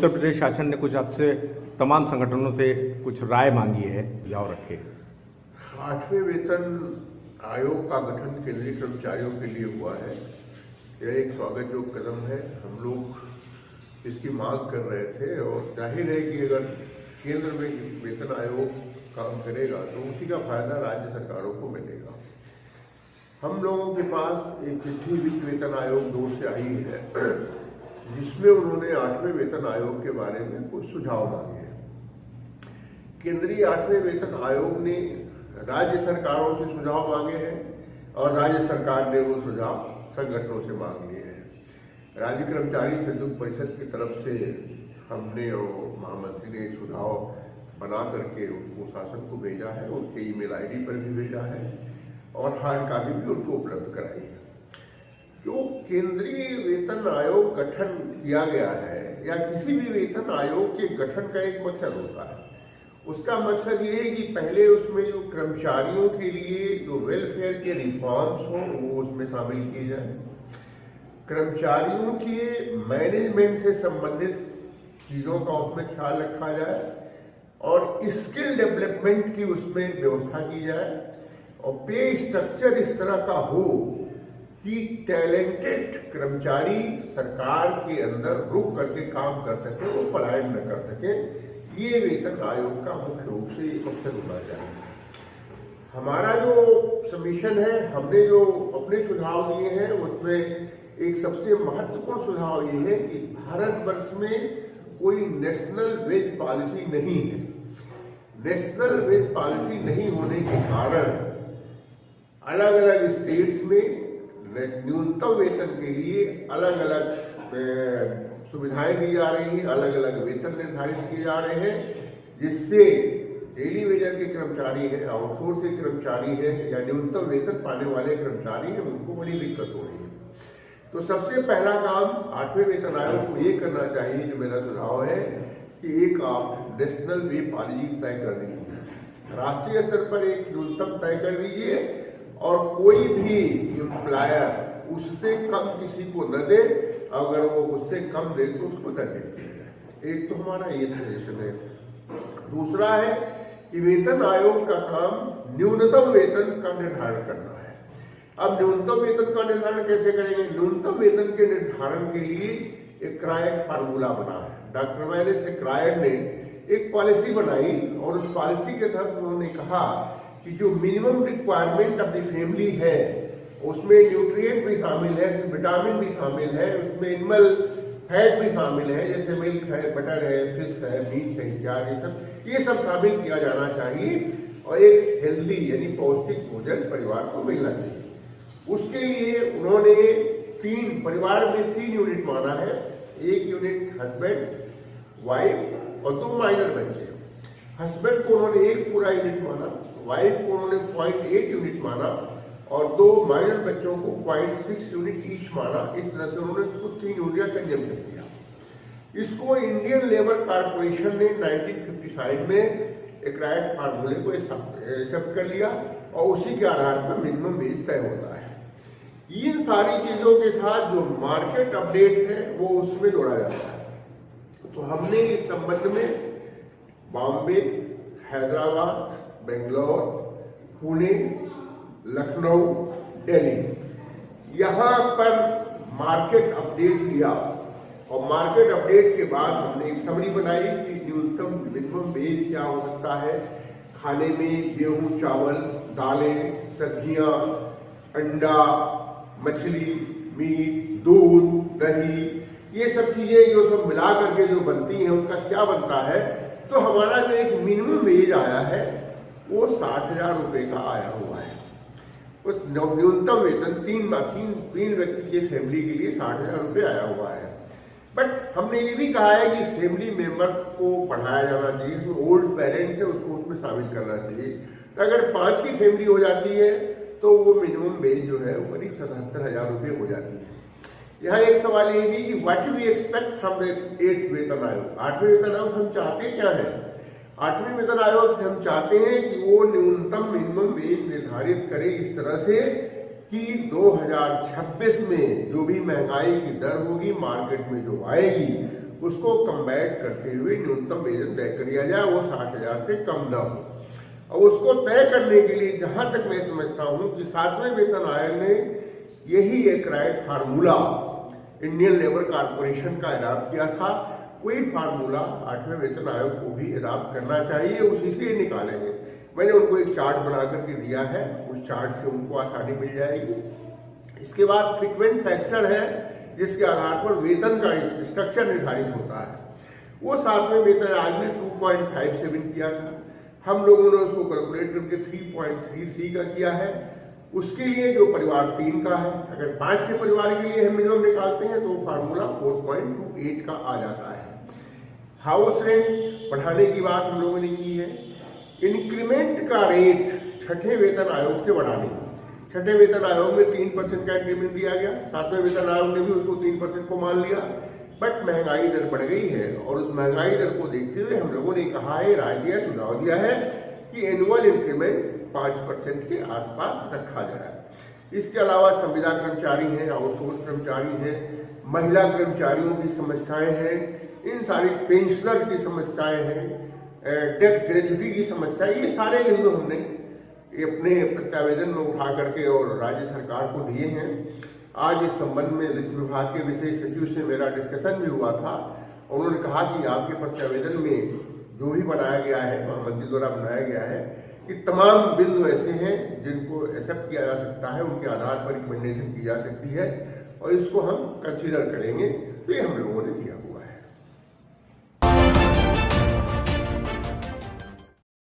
उत्तर प्रदेश शासन ने कुछ आपसे तमाम संगठनों से कुछ राय मांगी है, सुझाव रखे। 8वें वेतन आयोग का गठन केंद्रीय कर्मचारियों के लिए हुआ है। यह एक स्वागतयोग्य कदम है। हम लोग इसकी मांग कर रहे थे और जाहिर है कि अगर केंद्र में वेतन आयोग काम करेगा तो उसी का फायदा राज्य सरकारों को मिलेगा। हम लोगों के पास एक चिट्ठी वित्त वेतन आयोग 2 से आई है जिसमें उन्होंने 8वें वेतन आयोग के बारे में कुछ सुझाव मांगे हैं। केंद्रीय 8वें वेतन आयोग ने राज्य सरकारों से सुझाव मांगे हैं और राज्य सरकार ने वो सुझाव संगठनों से मांग लिए हैं। राज्य कर्मचारी संयुक्त परिषद की तरफ से हमने और महामंत्री ने सुझाव बना करके उनको शासन को भेजा है, उनके ईमेल आईडी पर भी भेजा है और हार्ड कॉपी भी उनको उपलब्ध कराई है। जो केंद्रीय वेतन आयोग गठन किया गया है या किसी भी वेतन आयोग के गठन का एक मकसद होता है। उसका मकसद ये है कि पहले उसमें जो कर्मचारियों के लिए जो वेलफेयर के रिफॉर्म्स हो वो उसमें शामिल किए जाए, कर्मचारियों के मैनेजमेंट से संबंधित चीज़ों का उसमें ख्याल रखा जाए और स्किल डेवलपमेंट की उसमें व्यवस्था की जाए और पे स्ट्रक्चर इस तरह का हो कि टैलेंटेड कर्मचारी सरकार के अंदर रुक करके काम कर सके, वो पलायन न कर सके। ये वेतन आयोग का मुख्य रूप से एक मकसद होना चाहिए। हमारा जो सबमिशन है, हमने जो अपने सुझाव दिए हैं उसमें एक सबसे महत्वपूर्ण सुझाव ये है कि भारतवर्ष में कोई नेशनल वेज पॉलिसी नहीं है। नेशनल वेज पॉलिसी नहीं होने के कारण अलग अलग स्टेट्स में न्यूनतम वेतन के लिए अलग अलग सुविधाएं दी जा रही हैं, अलग अलग वेतन निर्धारित किए जा रहे हैं, जिससे डेली वेजर के कर्मचारी हैं, आउटसोर्स के कर्मचारी हैं या न्यूनतम वेतन पाने वाले कर्मचारी हैं, उनको बड़ी दिक्कत हो रही है। तो सबसे पहला काम 8वें वेतन आयोग को ये करना चाहिए, जो मेरा सुझाव है कि एक आप नेशनल वे पॉलिसी तय कर दीजिए, राष्ट्रीय स्तर पर एक न्यूनतम तय कर दीजिए और कोई भी एम्प्लॉयर उससे कम किसी को न दे, अगर वो उससे कम दे तो उसको दंडित किया जाए। एक तो हमारा ये सजेशन है। दूसरा है कि वेतन आयोग का काम न्यूनतम वेतन का निर्धारण करना है। अब न्यूनतम वेतन का निर्धारण कैसे करेंगे? न्यूनतम वेतन के निर्धारण के लिए एक क्रायड फार्मूला बना है। डॉक्टर वैलेस क्रायड ने एक पॉलिसी बनाई और उस पॉलिसी के तहत उन्होंने कहा कि जो minimum requirement of the family है उसमें न्यूट्रिएंट भी शामिल है, विटामिन भी शामिल है, उसमें एनिमल फैट भी शामिल है, जैसे मिल्क है, बटर है, फिश है, मीट है इत्यादि ये सब शामिल किया जाना चाहिए और एक हेल्दी यानी पौष्टिक भोजन परिवार को मिलना चाहिए। उसके लिए उन्होंने परिवार में 3 यूनिट माना है। एक यूनिट हस्बैंड, वाइफ और 2 माइनर बच्चे। हस्बैंड को उन्होंने एक पूरा यूनिट माना, वाइफ को उन्होंने 0.8 यूनिट माना और 2 माइनर बच्चों को 0.6 यूनिट ईच माना। इस तरह से उन्होंने इसको 3 यूनिट का कंजम्पशन किया। इसको इंडियन लेबर कॉर्पोरेशन ने 1955 में एक राइट फार्मूले को एक्सेप्ट कर लिया और उसी के आधार पर मिनिमम वेज तय होता है। इन सारी चीजों के साथ जो मार्केट अपडेट है वो उसमें जोड़ा जाता है। तो हमने इस संबंध में बॉम्बे, हैदराबाद, बेंगलोर, पुणे, लखनऊ, दिल्ली यहाँ पर मार्केट अपडेट लिया और मार्केट अपडेट के बाद हमने एक समरी बनाई कि न्यूनतम मिनिमम वेज क्या हो सकता है। खाने में गेहूं, चावल, दालें, सब्जियां, अंडा, मछली, मीट, दूध, दही, ये सब चीजें जो सब मिला करके जो बनती हैं उनका क्या बनता है। तो हमारा जो एक मिनिमम वेज आया है वो 60,000 रुपये का आया हुआ है। उस न्यूनतम वेतन तीन व्यक्ति के फैमिली के लिए 60,000 रुपये आया हुआ है। बट हमने ये भी कहा है कि फैमिली मेंबर्स को बढ़ाया जाना चाहिए, जो ओल्ड पेरेंट्स है उसको उसमें शामिल करना चाहिए। तो अगर 5 की फैमिली हो जाती है तो वो मिनिमम वेज जो है वो करीब 77,000 रुपये हो जाती है। यहाँ एक सवाल ये थी कि what we expect from the 8th वेतन आयोग। 8वें वेतन आयोग से हम चाहते क्या है? 8वें वेतन आयोग से हम चाहते हैं कि वो न्यूनतम मिनिमम वेज निर्धारित करे इस तरह से कि 2026 में जो भी महंगाई की दर होगी मार्केट में जो आएगी उसको कम्बैट करते हुए न्यूनतम वेतन तय कर दिया जाए, वो 60,000 से कम ना हो। और उसको तय करने के लिए जहां तक मैं समझता हूं कि 7वें वेतन आयोग ने यही एक right formula Indian labour corporation का अडॉप्ट किया था, वही फार्मूला 8वें वेतन आयोग को भी अडॉप्ट करना चाहिए, उसी से निकालेंगे। मैंने उनको एक चार्ट बना करके दिया है, उस चार्ट से उनको आसानी मिल जाएगी। इसके बाद फ्रीक्वेंट फैक्टर है जिसके आधार पर वेतन का स्ट्रक्चर निर्धारित होता है। वो 7वें वेतन आयोग ने 2.57 किया था, हम लोगों ने उसको कैलकुलेट करके 3.33 का किया है। उसके लिए जो परिवार 3 का है, अगर 5 के परिवार के लिए हम मिनिमम निकालते हैं तो फार्मूला 4.28 का आ जाता है। हाउस रेंट बढ़ाने की बात हम लोगों ने की है। इंक्रीमेंट का रेट 6ठे वेतन आयोग से बढ़ाने, 6ठे वेतन आयोग में 3% का इंक्रीमेंट दिया गया, 7वें वेतन आयोग ने भी उसको 3% को मान लिया। बट महंगाई दर बढ़ गई है और उस महंगाई दर को देखते हुए हम लोगों ने कहा है, राय दिया, सुझाव दिया है कि एनुअल इंक्रीमेंट 5% के आसपास रखा जाए। इसके अलावा संविदा कर्मचारी हैं, आउटसोर्स कर्मचारी हैं, महिला कर्मचारियों की समस्याएं हैं, इन सारी पेंशनर्स की समस्याएं हैं, डेथ ग्रेजुटी की समस्या, ये सारे बिंदु हमने अपने प्रत्यावेदन में उठा करके और राज्य सरकार को दिए हैं। आज इस संबंध में वित्त विभाग के विशेष सचिव से मेरा डिस्कशन भी हुआ था और उन्होंने कहा कि आपके प्रत्यावेदन में जो भी बनाया गया है, महामंत्री द्वारा बनाया गया है, कि तमाम बिंदु ऐसे हैं जिनको एक्सेप्ट किया जा सकता है, उनके आधार पर रिकमेंडेशन की जा सकती है और इसको हम कंसीडर करेंगे। तो ये हम लोगों ने किया।